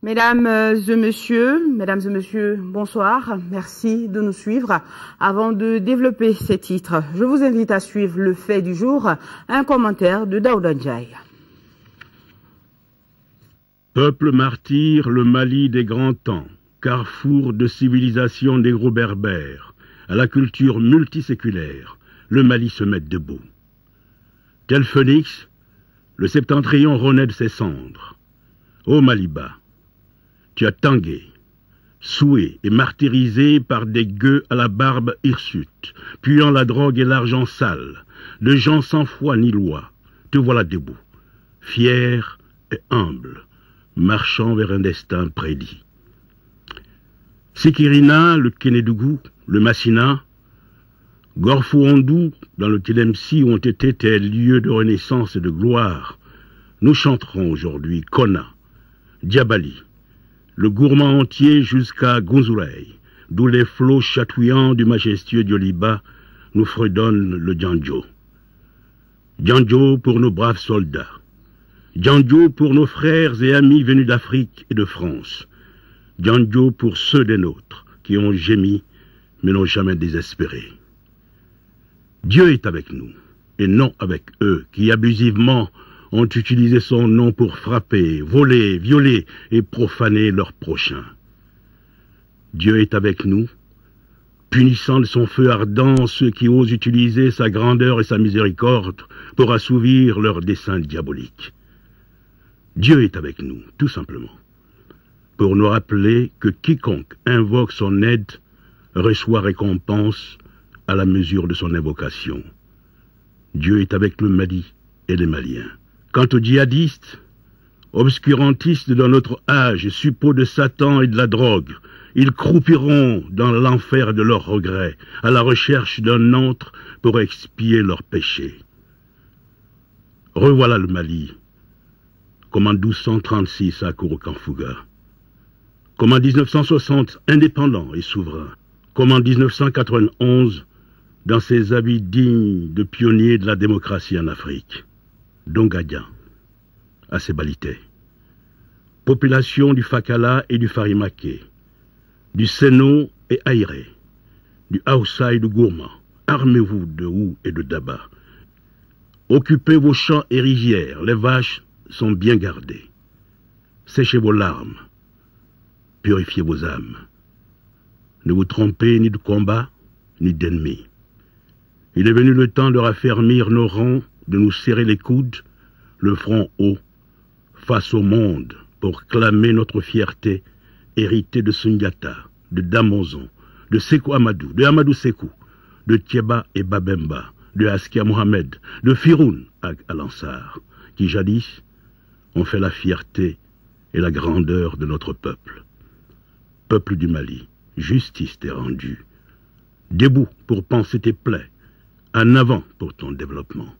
Mesdames et messieurs, bonsoir. Merci de nous suivre. Avant de développer ces titres, je vous invite à suivre le fait du jour, un commentaire de Daouda Ndiaye. Peuple martyr, le Mali des grands temps, carrefour de civilisation négro-berbère, à la culture multiséculaire, le Mali se met debout. Tel phénix, le septentrion renaît de ses cendres. Ô Maliba, tu as tangué, soué et martyrisé par des gueux à la barbe hirsute, puant la drogue et l'argent sale, de gens sans foi ni loi. Te voilà debout, fier et humble, marchant vers un destin prédit. Sikirina, le Kénédougou, le Massina, Gorfou-Ondou, dans le Tilemsi ont été tes lieux de renaissance et de gloire. Nous chanterons aujourd'hui Kona, Diabali, le gourmand entier jusqu'à Gonzoulay, d'où les flots chatouillants du majestueux Dioliba nous fredonnent le Djandjo. Djandjo pour nos braves soldats. Djandjo pour nos frères et amis venus d'Afrique et de France. Djandjo pour ceux des nôtres qui ont gémi mais n'ont jamais désespéré. Dieu est avec nous et non avec eux qui abusivement ont utilisé son nom pour frapper, voler, violer et profaner leurs prochains. Dieu est avec nous, punissant de son feu ardent ceux qui osent utiliser sa grandeur et sa miséricorde pour assouvir leurs desseins diaboliques. Dieu est avec nous, tout simplement, pour nous rappeler que quiconque invoque son aide reçoit récompense à la mesure de son invocation. Dieu est avec le Mali et les Maliens. Quant aux djihadistes, obscurantistes dans notre âge, suppôts de Satan et de la drogue, ils croupiront dans l'enfer de leurs regrets, à la recherche d'un antre pour expier leurs péchés. Revoilà le Mali, comme en 1236 à Kouroukanfouga, comme en 1960 indépendant et souverain, comme en 1991 dans ses habits dignes de pionniers de la démocratie en Afrique. Dongadian, à Sébalité. Population du Fakala et du Farimake, du Seno et Aïré, du Haoussa et du Gourma, armez-vous de Hou et de Daba. Occupez vos champs et rivières, les vaches sont bien gardées. Séchez vos larmes, purifiez vos âmes. Ne vous trompez ni de combat, ni d'ennemis. Il est venu le temps de raffermir nos rangs, de nous serrer les coudes, le front haut, face au monde, pour clamer notre fierté, héritée de Sundiata, de Damonzon, de Sékou Amadou, de Amadou Sékou, de Thieba et Babemba, de Askia Mohamed, de Firoun Al-Ansar, qui jadis ont fait la fierté et la grandeur de notre peuple. Peuple du Mali, justice t'est rendue. Debout pour panser tes plaies, en avant pour ton développement.